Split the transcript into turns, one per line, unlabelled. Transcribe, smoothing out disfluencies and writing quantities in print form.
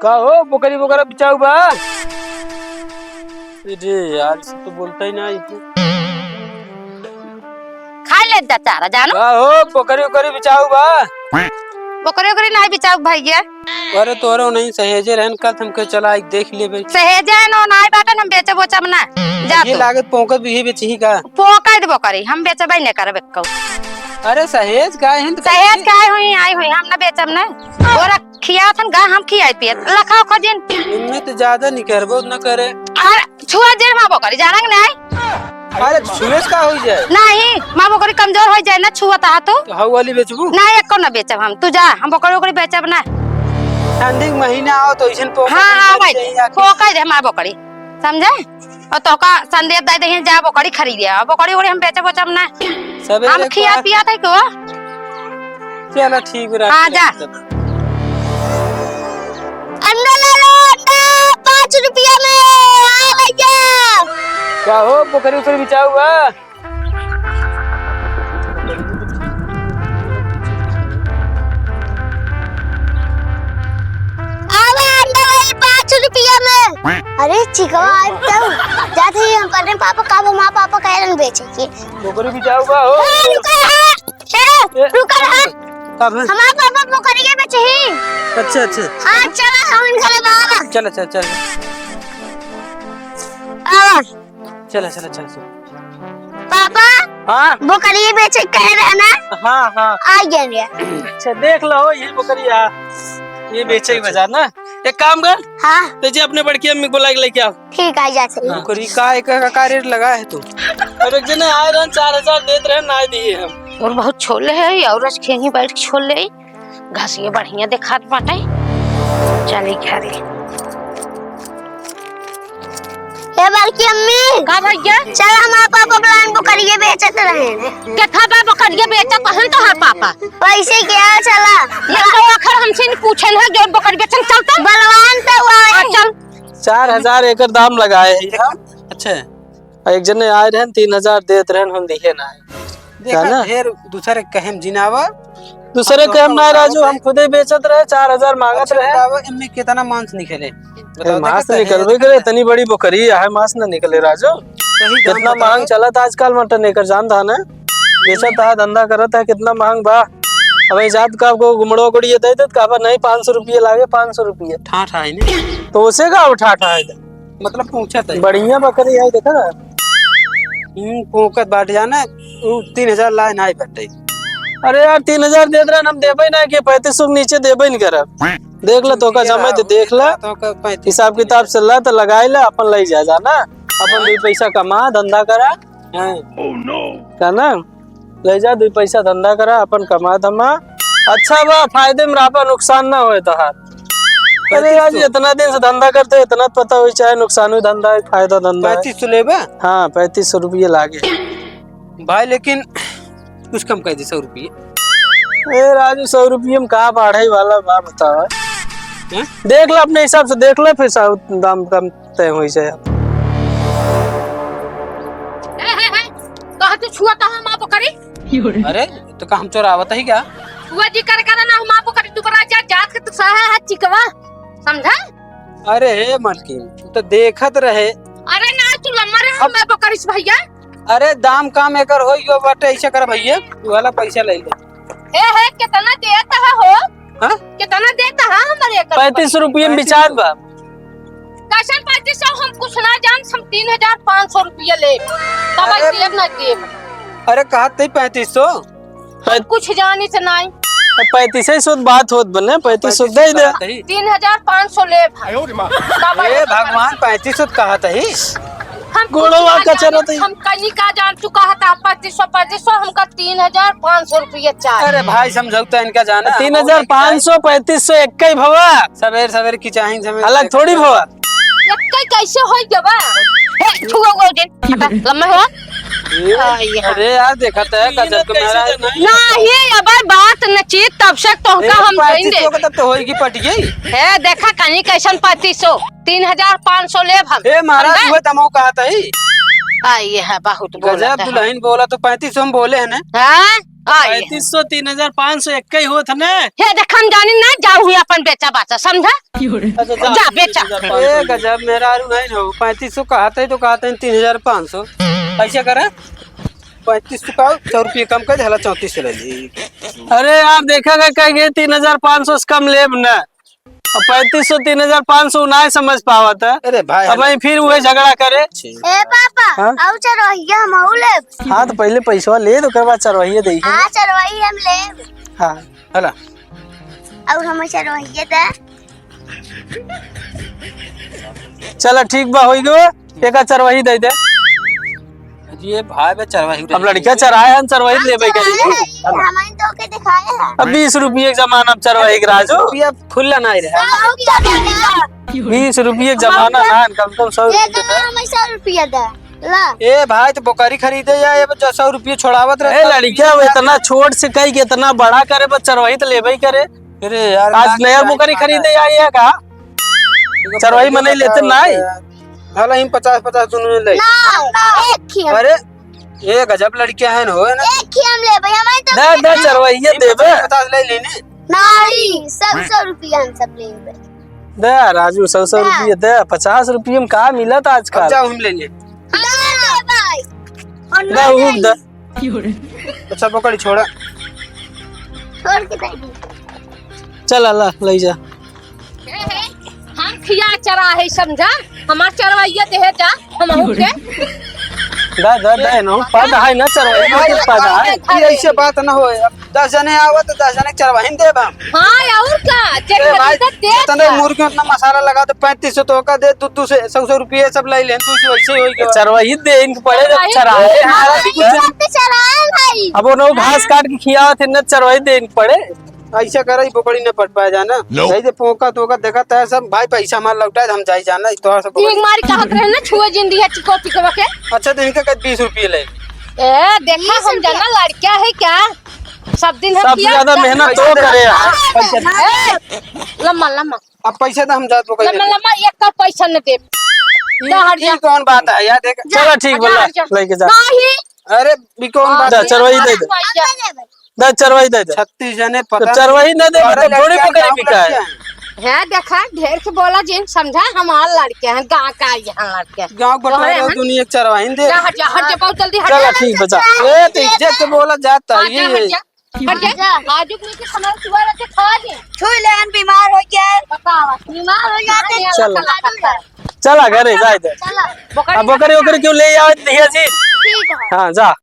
का हो बकरी वगैरह बिचाऊ बा? अरे यार सब तो बोलता ही नहीं।
खा ले चारा जानो
का हो बकरी वगैरह बिचाऊ बा?
बकरे उकरे नहीं बिचाऊ भैया।
अरे तोरो नहीं सहेजे रहन कल हमके चला एक देख ले भाई।
सहेजे नो नाई बाटन हम बेचे बोचम ना जा
ये
तू
लागत पोकत भी बेची का?
पोका दे बकरी हम बेचबे न करबे कौ।
अरे सहेज का है
सहेज काय होई आई होई हम ना बेचम ना ओरा खिया थन गा हम खियाई पियत लखाओ खजिन
इनमें तो ज्यादा नहीं करबो न करे।
अरे छुआ जेर मा बकरी जानंग नहीं।
अरे छुएस का हो जाए
नहीं मा बकरी कमजोर हो जाए ना छुआ ता तो
हाउ वाली बेचबू
ना एको ना बेचब हम तू जा हम बकरी उकरी बेचब ना।
ठंडी के महीना आओ तो इसन पोकत
हां भाई पोका दे मा बकरी समझे और तो का संदेश दे दे जा बकरी खरीदे बकरी उकरी हम बेचब बोचब ना हम खिया पिया थे को।
चलो ठीक है
हां जा अंडा ले लो अंडा 5 रुपया में आ भैया।
क्या हो बकरी उकरी बिचाऊ बा?
अरे चिकवा तो जाते ही हम करने पापा काबू माँ पापा कहलन बेचे की
बकरी बिचाऊ बा हो।
रुका रहा
कब है?
हमारे पापा बकरी के बेचे ही।
अच्छा अच्छा
हाँ चला हम इन घरे बाबा
चल चल चल
आ
चल चल चल
पापा
हाँ
बकरी बेचे कह रहे ना
हाँ हाँ
आ गया।
अच्छा देख लो ये बकरी ये बेचे की बाजार ना। एक काम कर
हाँ
तेजी अपने बड़की अम्मी को बुला के लेके आओ।
ठीक है जा सकते
बकरी का एक का रेट लगा है तू? और एक जने आए रहे 4000 देते रहे ना दिए हम।
और बहुत छोले है और रस खेही बैठ के छोले घासिए बढ़िया देखात बाटे चली घरे।
ये बल्कि अम्मी
का भैया
चल हमारे पापा प्लान बकरी के बेचते रहे
के था बा बकरिया बेचा कहन तो है पापा
पैसे क्या चला
ये तो आखिर हमसे नहीं पूछन है जो बकरी बेचन चलता
बलवान तो हुआ
चल
4000 एकड़ दाम लगाए है। अच्छा एक जने आए रहे 3000 देते रहे हम दिए ना देखा ना ढेर दूसरे कहम जिनावा दूसरे कहम ना राजू हम खुदे बेचत रहे 4000 मांगत रहे। इनमें कितना मांस निकले मांस निकलबे करे इतनी बड़ी बकरी है मांस ना निकले राजू। कितना मांग चला था आजकल मटन एकर जान था ना बेचत था धंधा करत है कितना मांग बा। अब जात का आपको गुमड़ो गुड़िए दे दे का नहीं 500 रुपये लागे 500 रुपये ठाठा है नहीं तो उसे का उठाठा है मतलब पूछत है बढ़िया बकरी है देखा ना पूछत बाट जाना 3000 लाए ना बटे। अरे यार 3000 दे रहे हम देबे ना कि 3500 के नीचे देबे नहीं करब। देख ले तो का जमा दे देख ले हिसाब किताब चल रहा तो लगाई ले अपन ले जा जाना अपन 2 पैसा कमा धंधा करा है ना ले जा 2 पैसा धंधा करा अपन कमा धमा अच्छा बा फायदे में रहा नुकसान ना होए तो हाथ। अरे यार इतना दिन से धंधा करते इतना पता हो चाहे नुकसान हुई धंधा है फायदा धंधा 3500 लेबे। हाँ 3500 रुपये लागे भाई लेकिन कुछ कम कर दे 100 रुपये। ए राजू 100 रुपये में कहाँ पढ़ाई वाला बा बताओ देख ले अपने हिसाब से देख ले फिर दाम कम तय हो जाए।
कहा तू छुआ ता हम आप करी
अरे तो का हम चोरावत ही क्या
हुआ जी कर ना हम आप करी तू बरा जा जात के तू सहा है चिकवा समझा।
अरे मलकिन तो देखत रहे
अरे ना तू लम्मा रे हम बकरिस भैया।
अरे दाम काम एकर होई यो बाटे ऐसे कर भैया तू वाला पैसा ले ले।
ए कितना देता है हो
हां
कितना देता है हमारे
3500 रुपये में बिचार बा
कैसन 3500 हम कुछ ना जान हम 3500 रुपया ले तब देब ना देब।
अरे कहत नहीं 3500
कुछ जानी से नहीं
3500 बात होत बने 3500 दे दे
3500 ले भाई।
ए भगवान 3500 कहत है
हम
गोड़वा कचरा तो
हम कहीं का जान चुका है 3500 हमका 3500 रुपया चाहिए।
अरे भाई समझौता इनका जाना 3500 3500 एक ही भवा सवेर सवेर की चाही अलग थोड़ी भवा
एक कैसे हो जबा हे छुओ गो दिन लम्मा हो।
अरे यार देखत है गजब के महाराज
नहीं अब बात न चीत तब से तो का हम कहेंगे
तब तो होएगी पट गई
है देखा कहीं कैसन 3500 3500 ले हम
ए महाराज हुए तमो कहत है
आइए है बहुत
गजब दुल्हन बोला तो 3500 हम बोले है ना।
हाँ
3500 3500 एक ही होत ना।
हे देखम जानी ना जाऊ हुई अपन बेचा बाचा समझा।
अच्छा
जा बेचा।
ए गजब मेरा आरू नहीं हो 3500 कहते हैं तो कहते हैं 3500 ऐसा करा 3500 का 100 रुपये कम कर हला 34 ले ली। अरे यार देखा कहेंगे 3500 से कम लेब ना 3500 3500 ना समझ पावा था। अरे भाई अब फिर वही झगड़ा करे।
ए पापा आउ चरवाइया हम आउ ले।
हाँ तो पहले पैसा ले तो कर बाद चरवाइया दे।
हां चरवाई हम ले।
हाँ हला
और हम चरवाइया दे।
चला ठीक बा होई गो एक चरवाही दे दे। ये भाई बे चरवाही अब लड़किया चराए हम चरवाही लेबे करी।
हमें तो के दिखाए है
अब 20 रुपये के जमाना अब चरवाही के राजू रुपया खुला नहीं रहा। 20 रुपये के जमाना ना कम 100 रुपये
हमें 100 रुपया दे ला।
ए भाई तो बोकारी खरीदे या ये 100 रुपये छोड़ावत रहे। लड़किया इतना छोट से कई के इतना बड़ा करे बस चरवाही तो लेबे करे। अरे यार आज नया बोकारी खरीदे या का चरवाही में नहीं लेते ना हाला हम 50-50 दोनों ले।
एक ही
अरे ये गजब लड़कियां हैं हो ना।
एक ही हम ले भाई हमें तो
दे चरवाइया देबे 50 ले लेने
नहीं 100 रुपया हम सब लेबे।
दे राजू 100 रुपये दे 50 रुपये में कहाँ मिलत आजकल। जाओ हम ले ले
भाई
ना उठ दे। अच्छा पकड़ छोड़ा
छोड़ के दे दी।
चल अल्लाह ले जा।
हम खिया चरा है समझा हमार चरवाइया दे जा हम के
दे नो पद है ना चरवाइया के पद है। ये ऐसे बात ना होए 10 जने आवत 10 जने चरवाही देब हम।
हां और का जे खरीदा दे
तने मुर्गी उतना मसाला लगा दे 3500 तो का दे तू से 100 रुपये सब ले ले तू से वैसे होई के चरवाही दे इनके पड़े जब चराए
चराए भाई
अब वो घास काट के खियावत है न चरवाही दे इनके पड़े। ऐसा करे पकड़ी न पट पाए जाना ऐसे पोका तोका देखा है सब भाई पैसा मार लौटाए हम जाई जाना तो सब
एक मारी कहत रहे ना छुए जिंदी है चिकोटी के।
अच्छा तो इनका 20 रुपये ले।
ए देखा हम जाना लड़किया है क्या सब दिन हम
सबसे ज्यादा मेहनत तो करे
लम्मा लम्मा
अब पैसा तो हम जात पकड़
लम्मा लम्मा एक का पैसा न दे
ये कौन बात है यार देख चलो ठीक बोला लेके जा।
नहीं
अरे भी कौन बात है चरवाही दे दे चरवाही दे 36 जने पता चरवाही न दे तो थोड़ी पकड़ी बिका
है देखा ढेर के बोला जिन समझा हमार लड़के हैं गांव का यहाँ लड़के
गांव बटोरा दुनिया चरवाही दे।
हट जा बहुत जल्दी हट
चलो ठीक बचा ए तो इज्जत से बोला जाता है ये
हट जा आजू के समय सुबह रहते खा दे
छू ले हम बीमार हो गए
बतावा
बीमार हो जाते
चला घरे जाए दे।
चला
अब बकरी क्यों ले आवे दिया जी।
ठीक है
हाँ जा।